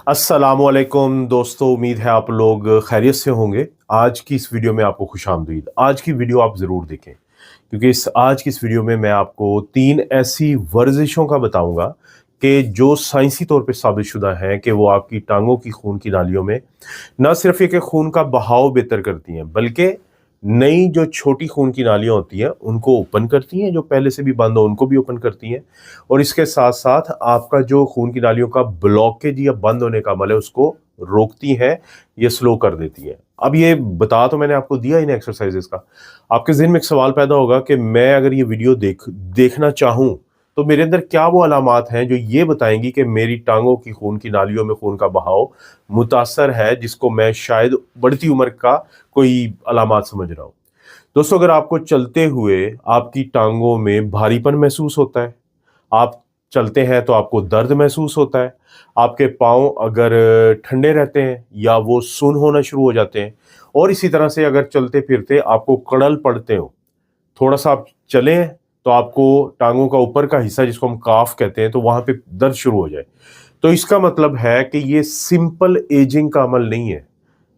अस्सलामुअलैकुम दोस्तों, उम्मीद है आप लोग खैरियत से होंगे। आज की इस वीडियो में आपको खुशामदीद। आज की वीडियो आप ज़रूर देखें क्योंकि आज की इस वीडियो में मैं आपको 3 ऐसी वर्जिशों का बताऊंगा कि जो साइंसी तौर पे साबितशुदा हैं कि वो आपकी टांगों की खून की नालियों में ना सिर्फ ये कि खून का बहाव बेहतर करती हैं, बल्कि नई जो छोटी खून की नालियां होती हैं उनको ओपन करती हैं, जो पहले से भी बंद हो उनको भी ओपन करती हैं। और इसके साथ साथ आपका जो खून की नालियों का ब्लॉकेज या बंद होने का अमल है उसको रोकती हैं, ये स्लो कर देती हैं। अब ये बता तो मैंने आपको दिया इन एक्सरसाइजेस का। आपके ज़हन में एक सवाल पैदा होगा कि मैं अगर ये वीडियो देखना चाहूँ तो मेरे अंदर क्या वो अलामात हैं जो ये बताएंगी कि मेरी टांगों की खून की नालियों में खून का बहाव मुतासर है, जिसको मैं शायद बढ़ती उम्र का कोई अलामात समझ रहा हूँ। दोस्तों, अगर आपको चलते हुए आपकी टांगों में भारीपन महसूस होता है, आप चलते हैं तो आपको दर्द महसूस होता है, आपके पाँव अगर ठंडे रहते हैं या वो सुन्न होना शुरू हो जाते हैं, और इसी तरह से अगर चलते फिरते आपको कड़ल पड़ते हो, थोड़ा सा आप चलें तो आपको टांगों का ऊपर का हिस्सा जिसको हम काफ कहते हैं तो वहां पे दर्द शुरू हो जाए, तो इसका मतलब है कि ये सिंपल एजिंग का अमल नहीं है।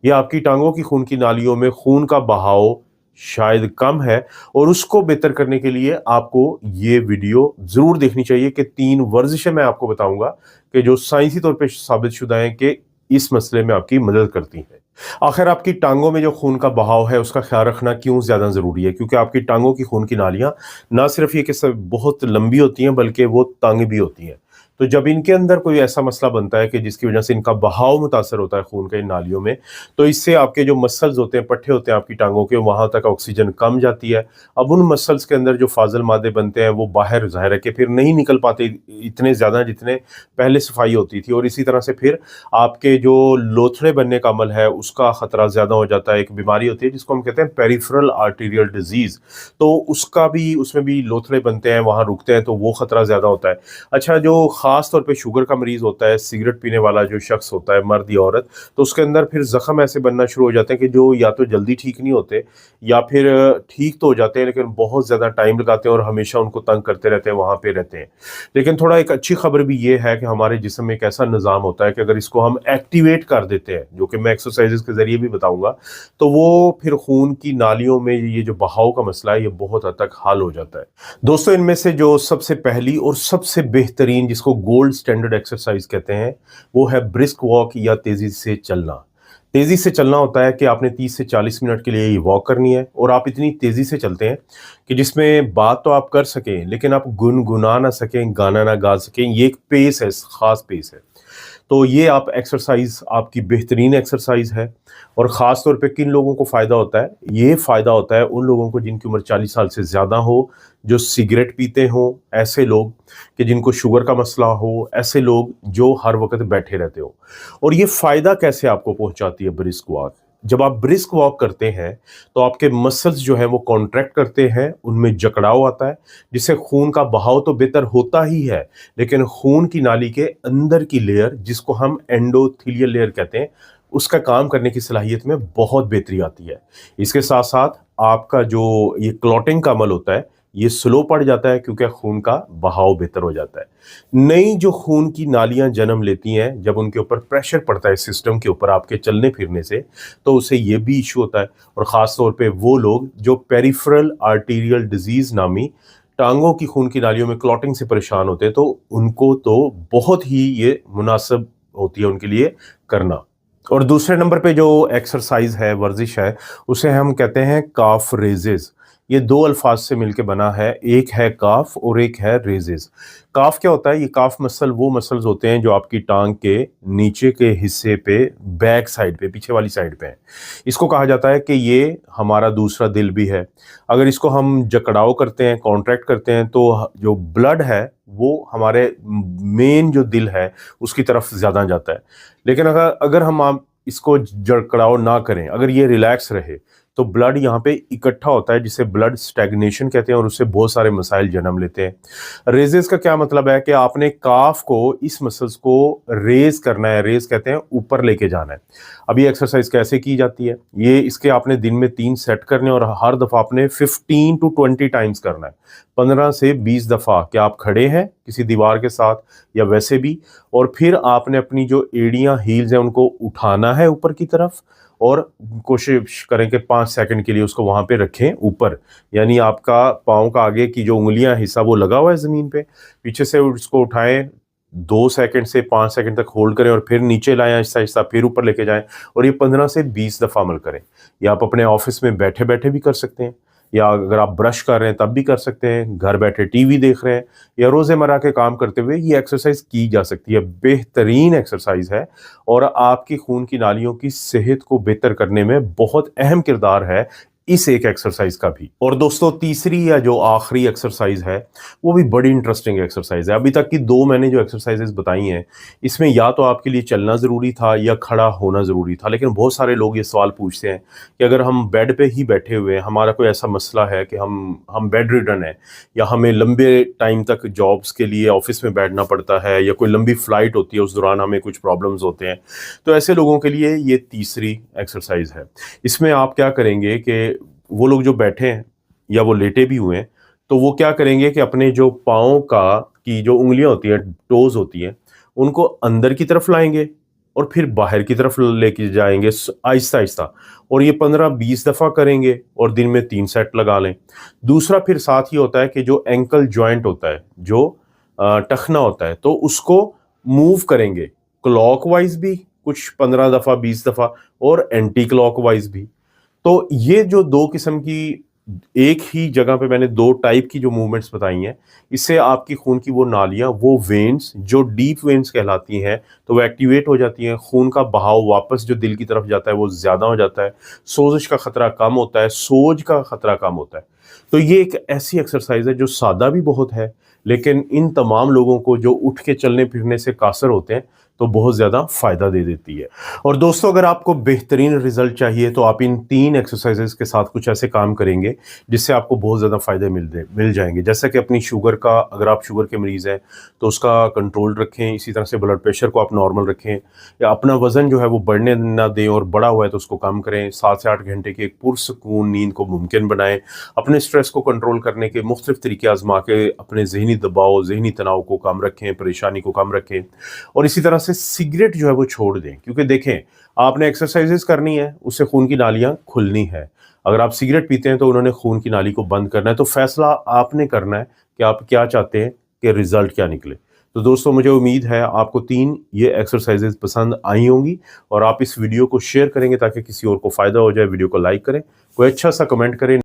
ये आपकी टांगों की खून की नालियों में खून का बहाव शायद कम है, और उसको बेहतर करने के लिए आपको ये वीडियो जरूर देखनी चाहिए कि 3 वर्जिशें मैं आपको बताऊंगा कि जो साइंसी तौर पे साबित शुदा हैं कि इस मसले में आपकी मदद करती हैं। आखिर आपकी टांगों में जो खून का बहाव है उसका ख्याल रखना क्यों ज़्यादा ज़रूरी है? क्योंकि आपकी टांगों की खून की नालियां ना सिर्फ ये कि सब बहुत लंबी होती हैं, बल्कि वो तंग भी होती हैं। तो जब इनके अंदर कोई ऐसा मसला बनता है कि जिसकी वजह से इनका बहाव मुतासर होता है खून के इन नालियों में, तो इससे आपके जो मसल्स होते हैं, पट्टे होते हैं आपकी टांगों के, वहां तक ऑक्सीजन कम जाती है। अब उन मसल्स के अंदर जो फाजल मादे बनते हैं वो बाहर ज़ाहिर है कि फिर नहीं निकल पाते इतने ज़्यादा जितने पहले सफाई होती थी, और इसी तरह से फिर आपके जो लोथड़े बनने का अमल है उसका खतरा ज़्यादा हो जाता है। एक बीमारी होती है जिसको हम कहते हैं पेरिफेरल आर्टीरियल डिजीज़, तो उसका भी, उसमें भी लोथड़े बनते हैं, वहाँ रुकते हैं, तो वो खतरा ज़्यादा होता है। अच्छा, जो खास तौर पे शुगर का मरीज होता है, सिगरेट पीने वाला जो शख्स होता है, मर्द या औरत, तो उसके अंदर फिर जख्म ऐसे बनना शुरू हो जाते हैं कि जो या तो जल्दी ठीक नहीं होते या फिर ठीक तो हो जाते हैं लेकिन बहुत ज़्यादा टाइम लगाते हैं और हमेशा उनको तंग करते रहते हैं, वहाँ पे रहते हैं। लेकिन थोड़ा एक अच्छी खबर भी ये है कि हमारे जिस्म में एक ऐसा निज़ाम होता है कि अगर इसको हम एक्टिवेट कर देते हैं, जो कि मैं एक्सरसाइजेस के ज़रिए भी बताऊँगा, तो वो फिर खून की नालियों में ये जो बहाव का मसला है ये बहुत हद तक हल हो जाता है। दोस्तों, इनमें से जो सबसे पहली और सबसे बेहतरीन, जिसको गोल्ड स्टैंडर्ड एक्सरसाइज कहते हैं, वो है ब्रिस्क वॉक या तेजी से चलना। तेजी से चलना होता है कि आपने 30 से 40 मिनट के लिए ये वॉक करनी है, और आप इतनी तेजी से चलते हैं कि जिसमें बात तो आप कर सकें लेकिन आप गुनगुना ना सकें, गाना ना गा सकें। ये एक पेस है, खास पेस है। तो ये आप एक्सरसाइज आपकी बेहतरीन एक्सरसाइज है। और ख़ास तौर पे किन लोगों को फ़ायदा होता है? ये फ़ायदा होता है उन लोगों को जिनकी उम्र 40 साल से ज़्यादा हो, जो सिगरेट पीते हों, ऐसे लोग, कि जिनको शुगर का मसला हो, ऐसे लोग जो हर वक्त बैठे रहते हो। और ये फ़ायदा कैसे आपको पहुंचाती है ब्रिस्क वॉक? जब आप ब्रिस्क वॉक करते हैं तो आपके मसल्स जो है वो कॉन्ट्रैक्ट करते हैं, उनमें जकड़ाव आता है, जिससे खून का बहाव तो बेहतर होता ही है, लेकिन खून की नाली के अंदर की लेयर, जिसको हम एंडोथेलियल लेयर कहते हैं, उसका काम करने की सलाहियत में बहुत बेहतरी आती है। इसके साथ साथ आपका जो ये क्लॉटिंग का अमल होता है ये स्लो पड़ जाता है, क्योंकि खून का बहाव बेहतर हो जाता है। नई जो खून की नालियां जन्म लेती हैं, जब उनके ऊपर प्रेशर पड़ता है सिस्टम के ऊपर आपके चलने फिरने से, तो उससे ये भी इशू होता है। और ख़ास तौर पे वो लोग जो पेरिफेरल आर्टीरियल डिजीज़ नामी टांगों की खून की नालियों में क्लॉटिंग से परेशान होते हैं, तो उनको तो बहुत ही ये मुनासिब होती है उनके लिए करना। और दूसरे नंबर पे जो एक्सरसाइज है, वर्जिश है, उसे हम कहते हैं काफ रेजेस। ये 2 अल्फाज से मिलके बना है, एक है काफ और एक है रेजेस। काफ क्या होता है? ये काफ मसल वो मसल्स होते हैं जो आपकी टांग के नीचे के हिस्से पे, बैक साइड पे, पीछे वाली साइड पे हैं। इसको कहा जाता है कि ये हमारा दूसरा दिल भी है। अगर इसको हम जकड़ाव करते हैं, कॉन्ट्रैक्ट करते हैं, तो जो ब्लड है वो हमारे मेन जो दिल है उसकी तरफ ज़्यादा जाता है। लेकिन अगर अगर हम आप इसको जकड़ाव ना करें, अगर ये रिलैक्स रहे, तो ब्लड यहाँ पे इकट्ठा होता है, जिसे ब्लड स्टैग्नेशन कहते हैं, और उससे बहुत सारे मसाइल जन्म लेते हैं। रेजेस का क्या मतलब है कि आपने काफ को, इस मसल्स को रेज करना है। रेज कहते हैं ऊपर लेके जाना है। अब ये एक्सरसाइज कैसे की जाती है? ये इसके आपने दिन में 3 सेट करने, और हर दफ़ा आपने 15 to 20 टाइम्स करना है। 15 से 20 दफ़ा कि आप खड़े हैं किसी दीवार के साथ या वैसे भी, और फिर आपने अपनी जो एड़ियाँ हील्स हैं उनको उठाना है ऊपर की तरफ, और कोशिश करें कि 5 सेकंड के लिए उसको वहाँ पे रखें ऊपर, यानी आपका पाँव का आगे की जो उंगलियां हिस्सा वो लगा हुआ है ज़मीन पे, पीछे से उसको उठाएं, 2 सेकंड से 5 सेकंड तक होल्ड करें और फिर नीचे लाएं आहिस्ता आहिस्ता, फिर ऊपर लेके जाएं, और ये 15 से 20 दफ़ा अमल करें। ये आप अपने ऑफिस में बैठे बैठे भी कर सकते हैं, या अगर आप ब्रश कर रहे हैं तब भी कर सकते हैं, घर बैठे टीवी देख रहे हैं या रोज़मर्रा के काम करते हुए ये एक्सरसाइज की जा सकती है। बेहतरीन एक्सरसाइज है और आपकी खून की नालियों की सेहत को बेहतर करने में बहुत अहम किरदार है इस एक एक्सरसाइज का भी। और दोस्तों, तीसरी या जो आखिरी एक्सरसाइज है वो भी बड़ी इंटरेस्टिंग एक्सरसाइज है। अभी तक की 2 मैंने जो एक्सरसाइजेस बताई हैं, इसमें या तो आपके लिए चलना ज़रूरी था या खड़ा होना ज़रूरी था, लेकिन बहुत सारे लोग ये सवाल पूछते हैं कि अगर हम बेड पे ही बैठे हुए हैं, हमारा कोई ऐसा मसला है कि हम बेड रिडन है, या हमें लंबे टाइम तक जॉब्स के लिए ऑफिस में बैठना पड़ता है, या कोई लंबी फ्लाइट होती है उस दौरान हमें कुछ प्रॉब्लम्स होते हैं, तो ऐसे लोगों के लिए ये तीसरी एक्सरसाइज है। इसमें आप क्या करेंगे कि वो लोग जो बैठे हैं या वो लेटे भी हुए हैं, तो वो क्या करेंगे कि अपने जो पाँव का की जो उंगलियां होती हैं, टोज होती हैं, उनको अंदर की तरफ लाएंगे और फिर बाहर की तरफ लेके जाएंगे आहिस्ता आहिस्ता, और ये 15-20 दफ़ा करेंगे और दिन में 3 सेट लगा लें। दूसरा फिर साथ ही होता है कि जो एंकल जॉइंट होता है, जो टखना होता है, तो उसको मूव करेंगे क्लॉकवाइज भी कुछ 15 दफ़ा 20 दफ़ा, और एंटी क्लॉकवाइज भी। तो ये जो 2 किस्म की, एक ही जगह पे मैंने 2 टाइप की जो मूवमेंट्स बताई हैं, इससे आपकी खून की वो नालियाँ, वो वेन्स जो डीप वेन्स कहलाती हैं, तो वो एक्टिवेट हो जाती हैं, खून का बहाव वापस जो दिल की तरफ जाता है वो ज़्यादा हो जाता है, सोजिश का खतरा कम होता है, सोज का खतरा कम होता है। तो ये एक ऐसी एक्सरसाइज है जो सादा भी बहुत है, लेकिन इन तमाम लोगों को जो उठ के चलने फिरने से कासर होते हैं तो बहुत ज़्यादा फ़ायदा दे देती है। और दोस्तों, अगर आपको बेहतरीन रिजल्ट चाहिए तो आप इन 3 एक्सरसाइजेस के साथ कुछ ऐसे काम करेंगे जिससे आपको बहुत ज़्यादा फ़ायदे मिल जाएंगे। जैसे कि अपनी शुगर का, अगर आप शुगर के मरीज़ हैं तो उसका कंट्रोल रखें, इसी तरह से ब्लड प्रेशर को आप नॉर्मल रखें, या अपना वज़न जो है वो बढ़ने ना दें, और बड़ा हुआ है तो उसको कम करें। 7 से 8 घंटे की एक पुरसकून नींद को मुमकिन बनाएं। अपने स्ट्रेस को कंट्रोल करने के मुख्तलिफ तरीके आजमा के अपने ज़हनी दबाव, ज़हनी तनाव को कम रखें, परेशानी को कम रखें। और इसी तरह से सिगरेट जो है वो छोड़ दें, क्योंकि देखें, आपने एक्सरसाइजेस करनी है, उससे खून की नालियां खुलनी है। अगर आप सिगरेट पीते हैं तो उन्होंने खून की नाली को बंद करना है। तो फैसला आपने करना है कि आप क्या चाहते हैं कि रिजल्ट क्या निकले। तो दोस्तों, मुझे उम्मीद है आपको 3 ये एक्सरसाइजेस पसंद आई होंगी, और आप इस वीडियो को शेयर करेंगे ताकि किसी और को फ़ायदा हो जाए। वीडियो को लाइक करें, कोई अच्छा सा कमेंट करें।